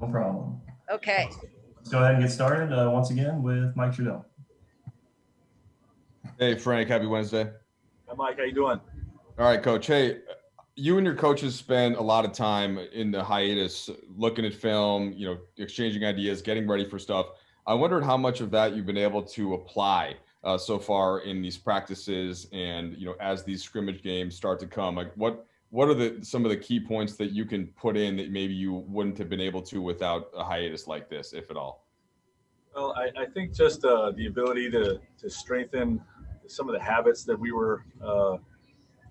No problem. Okay. Let's go ahead and get started once again with Mike Trudell. Hey, Frank. Happy Wednesday. Hi, Mike. How you doing? All right, Coach. Hey, you and your coaches spend a lot of time in the hiatus looking at film, exchanging ideas, getting ready for stuff. I wondered how much of that you've been able to apply so far in these practices and, as these scrimmage games start to come. Like, what are some of the key points that you can put in that maybe you wouldn't have been able to without a hiatus like this, if at all? Well, I think just the ability to strengthen some of the habits that we were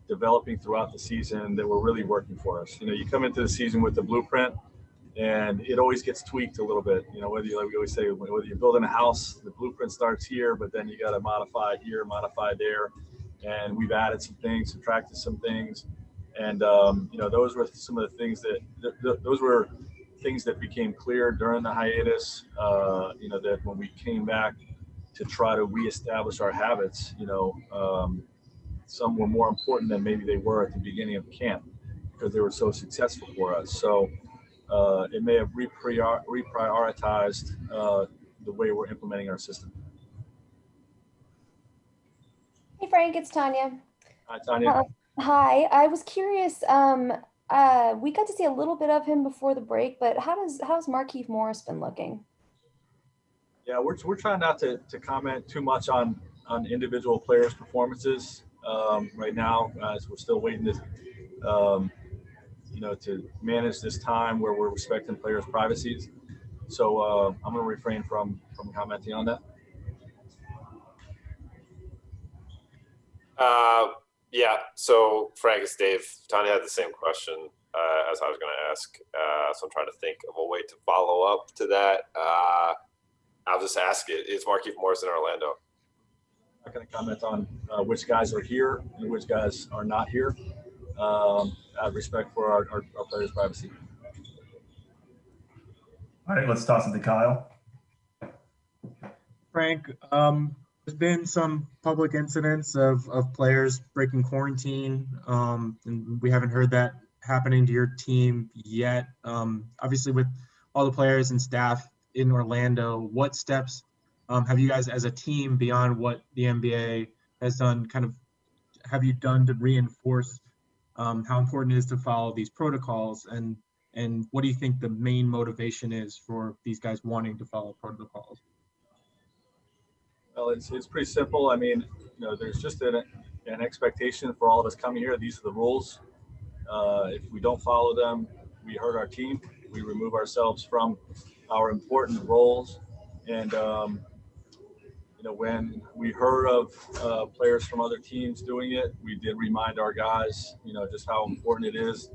developing throughout the season that were really working for us. You come into the season with the blueprint, and it always gets tweaked a little bit. Whether like we always say, whether you're building a house, the blueprint starts here, but then you got to modify here, modify there. And we've added some things, subtracted some things, and those were some of the things those were things that became clear during the hiatus. That when we came back to try to reestablish our habits, some were more important than maybe they were at the beginning of camp because they were so successful for us. So it may have reprioritized the way we're implementing our system. Hey, Frank, it's Tanya. Hi, Tanya. Hi, I was curious. We got to see a little bit of him before the break, but how's Markieff Morris been looking? Yeah, we're trying not to comment too much on individual players' performances right now, as we're still waiting to to manage this time where we're respecting players' privacies. So I'm going to refrain from commenting on that. Yeah, so Frank, it's Dave. Tanya had the same question as I was going to ask, so I'm trying to think of a way to follow up to that. I'll just ask it. Is Markieff Morris in Orlando? I'm not going to comment on which guys are here and which guys are not here, out of respect for our players' privacy. All right, let's toss it to Kyle. Frank, there's been some public incidents of players breaking quarantine, and we haven't heard that happening to your team yet. Obviously, with all the players and staff in Orlando, what steps have you guys as a team beyond what the NBA has done, have you done to reinforce how important it is to follow these protocols, and what do you think the main motivation is for these guys wanting to follow protocols? Well, it's pretty simple. I mean, there's just an expectation for all of us coming here. These are the rules. If we don't follow them, we hurt our team. We remove ourselves from our important roles. And, when we heard of players from other teams doing it, we did remind our guys, just how important it is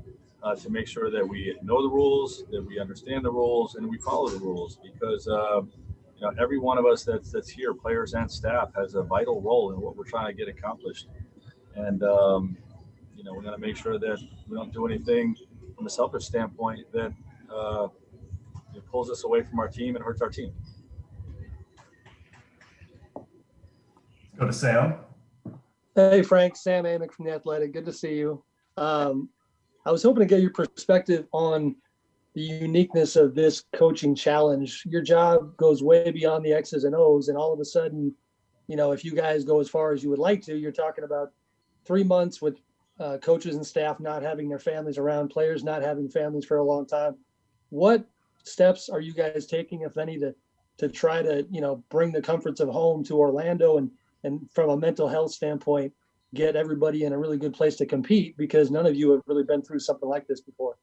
to make sure that we know the rules, that we understand the rules, and we follow the rules. Because, every one of us that's here, players and staff, has a vital role in what we're trying to get accomplished. And, we're going to make sure that we don't do anything from a selfish standpoint that it pulls us away from our team and hurts our team. Go to Sam. Hey, Frank, Sam Amick from The Athletic. Good to see you. I was hoping to get your perspective on the uniqueness of this coaching challenge. Your job goes way beyond the X's and O's, and all of a sudden, if you guys go as far as you would like to, you're talking about 3 months with coaches and staff not having their families around, players not having families for a long time. What steps are you guys taking, if any, to try to, bring the comforts of home to Orlando and from a mental health standpoint, get everybody in a really good place to compete, because none of you have really been through something like this before?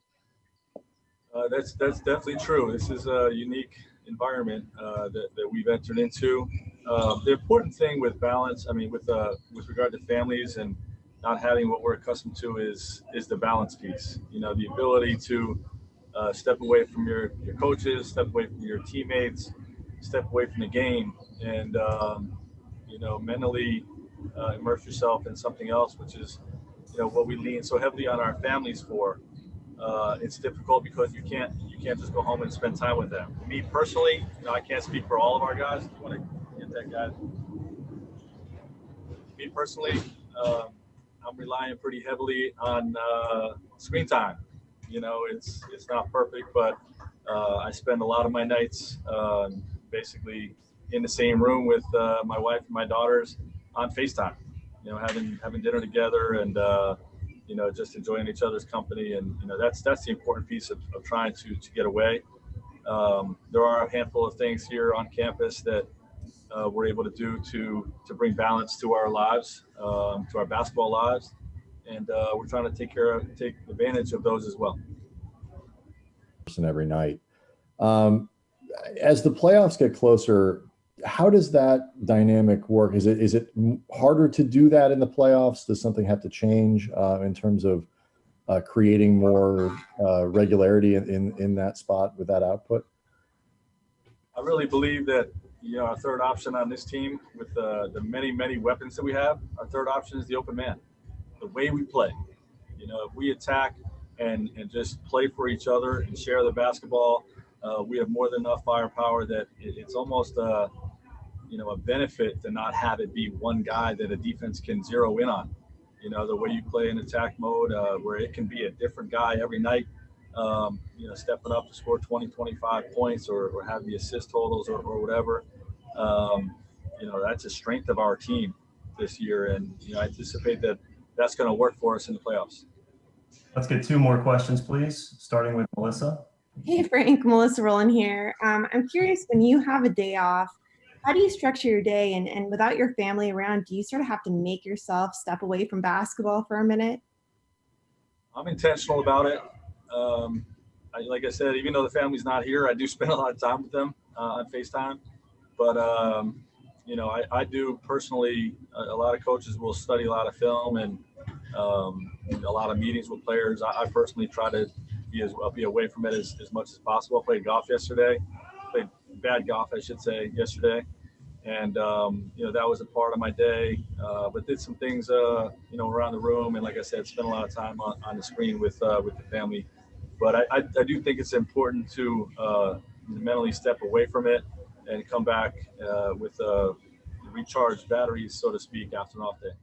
That's definitely true. This is a unique environment that we've entered into. The important thing with balance, with regard to families and not having what we're accustomed to, is the balance piece. The ability to step away from your coaches, step away from your teammates, step away from the game, and mentally immerse yourself in something else, which is what we lean so heavily on our families for. It's difficult because you can't just go home and spend time with them. Me personally, I can't speak for all of our guys. You want to get that guy? Me personally, I'm relying pretty heavily on screen time. It's not perfect, but I spend a lot of my nights basically in the same room with my wife and my daughters on FaceTime, having dinner together and, just enjoying each other's company. And, that's the important piece of trying to get away. There are a handful of things here on campus that we're able to do to bring balance to our lives, to our basketball lives. And we're trying to take advantage of those as well. Every night. As the playoffs get closer, how does that dynamic work? Is it harder to do that in the playoffs? Does something have to change in terms of creating more regularity in that spot with that output? I really believe that our third option on this team, with the many weapons that we have, our third option is the open man. The way we play, if we attack and just play for each other and share the basketball, we have more than enough firepower that it's almost a benefit to not have it be one guy that a defense can zero in on. The way you play in attack mode, where it can be a different guy every night, stepping up to score 20, 25 points or have the assist totals or whatever. That's a strength of our team this year. And, I anticipate that that's going to work for us in the playoffs. Let's get 2 more questions, please, starting with Melissa. Hey, Frank, Melissa Rowland here. I'm curious, when you have a day off, how do you structure your day? And without your family around, do you sort of have to make yourself step away from basketball for a minute? I'm intentional about it. Like I said, even though the family's not here, I do spend a lot of time with them on FaceTime. But, I do personally, a lot of coaches will study a lot of film and a lot of meetings with players. I personally try to be away from it as much as possible. I played golf yesterday. Played bad golf, I should say, yesterday. And, that was a part of my day. But did some things, around the room. And like I said, spent a lot of time on the screen with the family. But I do think it's important to mentally step away from it and come back with recharged batteries, so to speak, after an off day.